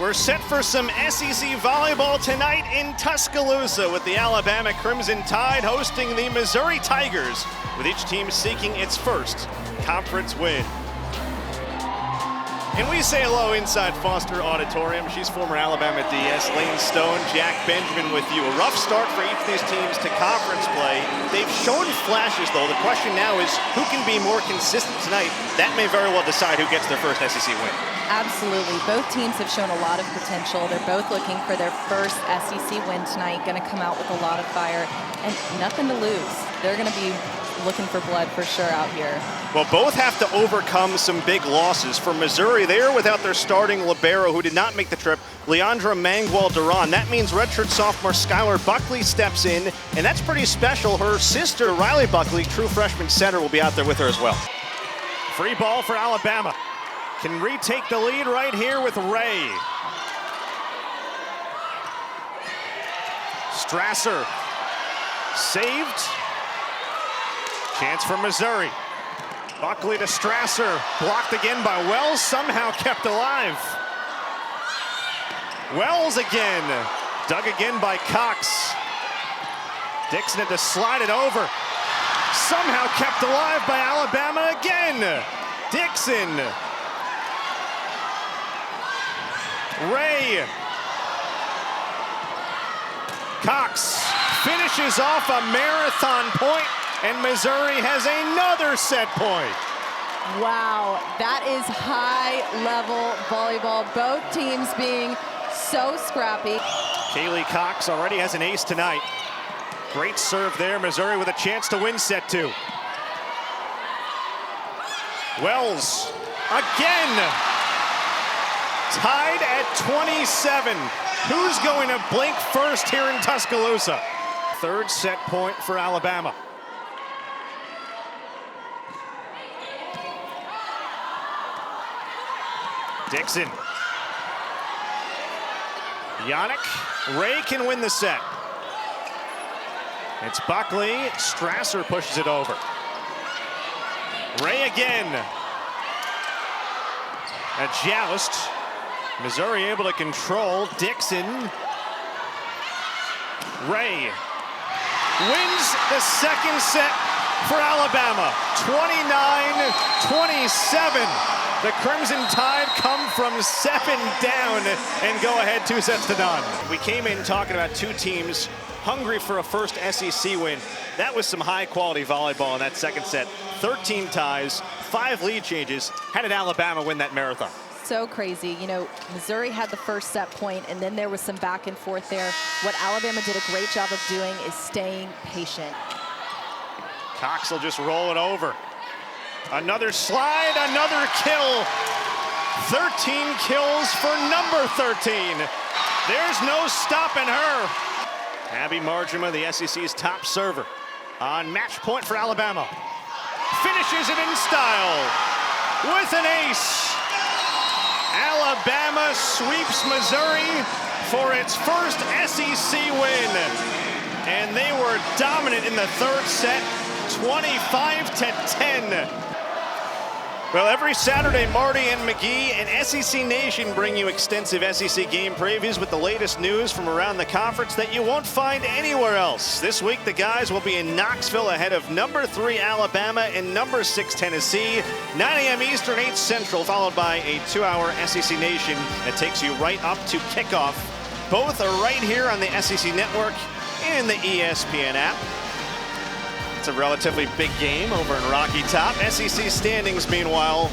We're set for some SEC volleyball tonight in Tuscaloosa with the Alabama Crimson Tide hosting the Missouri Tigers, with each team seeking its first conference win. And we say hello inside Foster Auditorium. She's former Alabama DS, Lane Stone, Jack Benjamin with you. A rough start for each of these teams to conference play. They've shown flashes, though. The question now is who can be more consistent tonight. That may very well decide who gets their first SEC win. Absolutely. Both teams have shown a lot of potential. They're both looking for their first SEC win tonight, going to come out with a lot of fire and nothing to lose. They're going to be looking for blood for sure out here. Well, both have to overcome some big losses. For Missouri, they are without their starting libero, who did not make the trip, Leandra Mangwell-Duran. That means redshirt sophomore Skylar Buckley steps in, and that's pretty special. Her sister, Riley Buckley, true freshman center, will be out there with her as well. Free ball for Alabama. Can retake the lead right here with Ray. Strasser saved. Chance for Missouri. Buckley to Strasser, blocked again by Wells, somehow kept alive. Wells again, dug again by Cox. Dixon had to slide it over. Somehow kept alive by Alabama again. Dixon. Ray. Cox finishes off a marathon point, and Missouri has another set point. Wow, that is high-level volleyball. Both teams being so scrappy. Kaylee Cox already has an ace tonight. Great serve there. Missouri with a chance to win set two. Wells again. Tied at 27. Who's going to blink first here in Tuscaloosa? Third set point for Alabama. Dixon. Yannick. Ray can win the set. It's Buckley. Strasser pushes it over. Ray again. A joust. Missouri able to control. Dixon. Ray wins the second set for Alabama. 29-27. The Crimson Tide come from 7 down and go ahead 2 sets to none. We came in talking about two teams hungry for a first SEC win. That was some high-quality volleyball in that second set. 13 ties, 5 lead changes. How did Alabama win that marathon? So crazy. You know, Missouri had the first set point, and then there was some back and forth there. What Alabama did a great job of doing is staying patient. Cox will just roll it over. Another slide, another kill. 13 kills for number 13. There's no stopping her. Abby Marjama, the SEC's top server, on match point for Alabama. Finishes it in style with an ace. Alabama sweeps Missouri for its first SEC win. And they were dominant in the third set, 25-10. Well, every Saturday, Marty and McGee and SEC Nation bring you extensive SEC game previews with the latest news from around the conference that you won't find anywhere else. This week, the guys will be in Knoxville ahead of number 3 Alabama and number 6 Tennessee. 9 a.m. Eastern, 8 Central, followed by a 2-hour SEC Nation that takes you right up to kickoff. Both are right here on the SEC Network and the ESPN app. It's a relatively big game over in Rocky Top. SEC standings, meanwhile,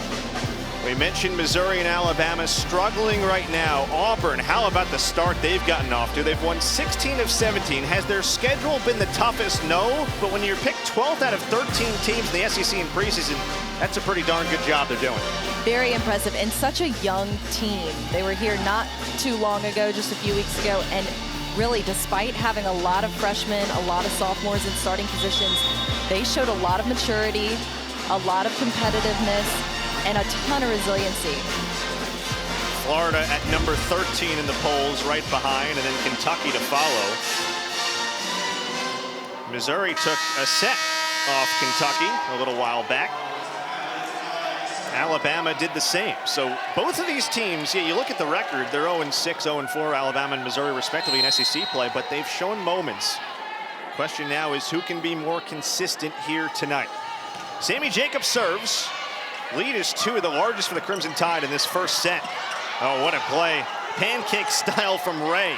we mentioned Missouri and Alabama struggling right now. Auburn, how about the start they've gotten off to? They've won 16 of 17. Has their schedule been the toughest? No, but when you're picked 12th out of 13 teams in the SEC in preseason, that's a pretty darn good job they're doing. Very impressive, and such a young team. They were here not too long ago, just a few weeks ago, and really, despite having a lot of freshmen, a lot of sophomores in starting positions, they showed a lot of maturity, a lot of competitiveness, and a ton of resiliency. Florida at number 13 in the polls, right behind, and then Kentucky to follow. Missouri took a set off Kentucky a little while back. Alabama did the same. So both of these teams, yeah, you look at the record, they're 0-6, 0-4, Alabama and Missouri respectively in SEC play, but they've shown moments. Question now is who can be more consistent here tonight? Sammy Jacobs serves. Lead is 2, the largest for the Crimson Tide in this first set. Oh, what a play. Pancake style from Ray.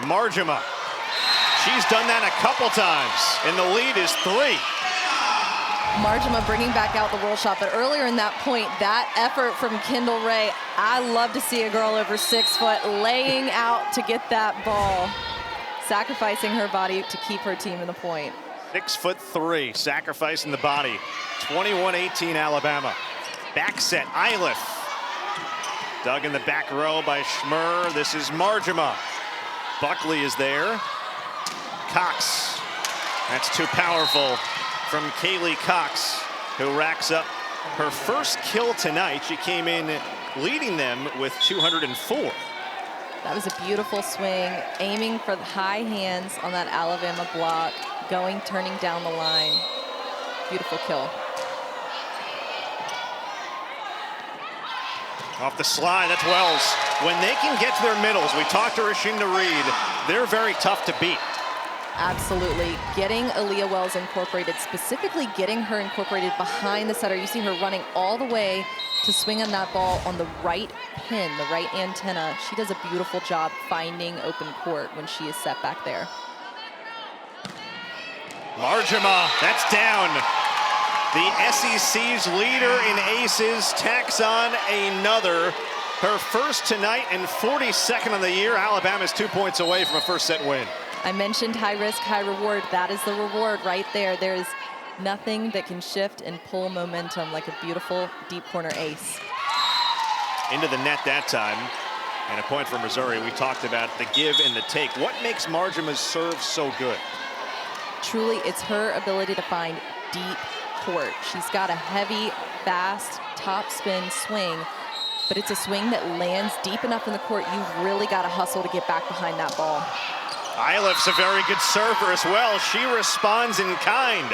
Marjama. She's done that a couple times, and the lead is 3. Marjama bringing back out the roll shot, but earlier in that point, that effort from Kendall Ray, I love to see a girl over 6 foot laying out to get that ball, sacrificing her body to keep her team in the point. 6'3", sacrificing the body. 21-18 Alabama. Back set, Iliff. Dug in the back row by Schmer. This is Marjama. Buckley is there. Cox. That's too powerful from Kaylee Cox, who racks up her first kill tonight. She came in leading them with 204. That was a beautiful swing, aiming for the high hands on that Alabama block, going, turning down the line. Beautiful kill. Off the slide, that's Wells. When they can get to their middles, we talked to Rashinda Reed, they're very tough to beat. Absolutely. Getting Aaliyah Wells incorporated, specifically getting her incorporated behind the setter. You see her running all the way to swing on that ball on the right pin, the right antenna. She does a beautiful job finding open court when she is set back there. Marjama, that's down. The SEC's leader in aces tacks on another. Her first tonight and 42nd on the year. Alabama's 2 points away from a first set win. I mentioned high risk, high reward. That is the reward right there. There is nothing that can shift and pull momentum like a beautiful deep corner ace. Into the net that time. And a point for Missouri. We talked about the give and the take. What makes Marjama's serve so good? Truly, it's her ability to find deep court. She's got a heavy, fast, top spin swing, but it's a swing that lands deep enough in the court. You've really got to hustle to get back behind that ball. Iliff's a very good server as well. She responds in kind.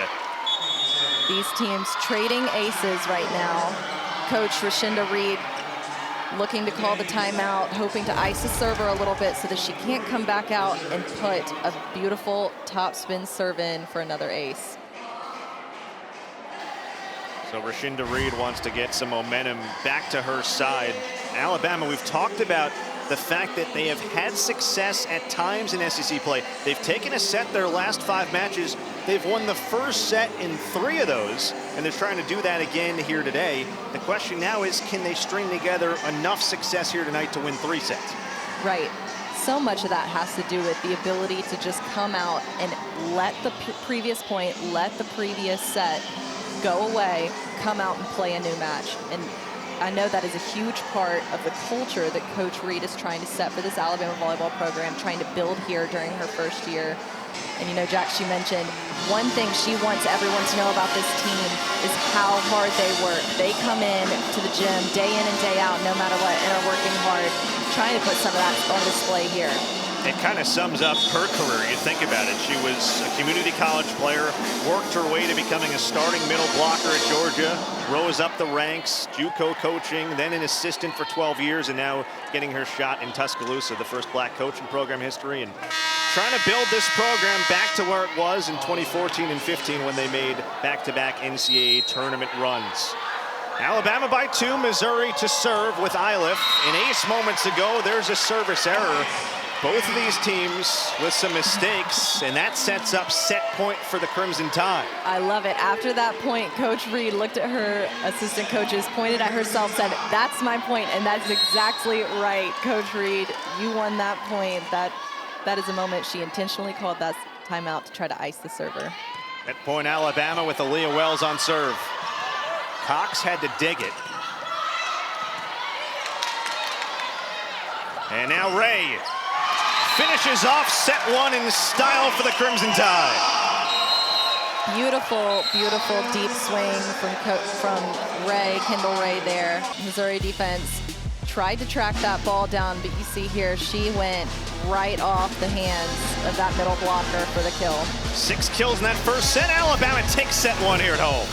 These teams trading aces right now. Coach Rashinda Reed looking to call the timeout, hoping to ice the server a little bit so that she can't come back out and put a beautiful top spin serve in for another ace. So Rashinda Reed wants to get some momentum back to her side. Alabama, we've talked about the fact that they have had success at times in SEC play. They've taken a set their last 5 matches. They've won the first set in 3 of those, and they're trying to do that again here today. The question now is, can they string together enough success here tonight to win 3 sets? Right. So much of that has to do with the ability to just come out and let the previous point, let the previous set go away, come out and play a new match. And I know that is a huge part of the culture that Coach Reed is trying to set for this Alabama volleyball program, trying to build here during her first year. And you know, Jack, she mentioned one thing she wants everyone to know about this team is how hard they work. They come in to the gym day in and day out, no matter what, and are working hard, trying to put some of that on display here. It kind of sums up her career. You think about it. She was a community college player, worked her way to becoming a starting middle blocker at Georgia, rose up the ranks, JUCO coaching, then an assistant for 12 years, and now getting her shot in Tuscaloosa, the first black coach in program history, and trying to build this program back to where it was in 2014 and 15 when they made back-to-back NCAA tournament runs. Alabama by 2, Missouri to serve with Iliff. An ace moments ago, there's a service error. Both of these teams with some mistakes, and that sets up set point for the Crimson Tide. I love it. After that point, Coach Reed looked at her assistant coaches, pointed at herself, said, "That's my point," and that's exactly right, Coach Reed. You won that point. That is a moment she intentionally called that timeout to try to ice the server. At point, Alabama with Aaliyah Wells on serve. Cox had to dig it. And now Ray finishes off set 1 in style for the Crimson Tide. Beautiful, beautiful deep swing from Ray, Kendall Ray there. Missouri defense tried to track that ball down, but you see here, she went right off the hands of that middle blocker for the kill. 6 kills in that first set. Alabama takes set 1 here at home.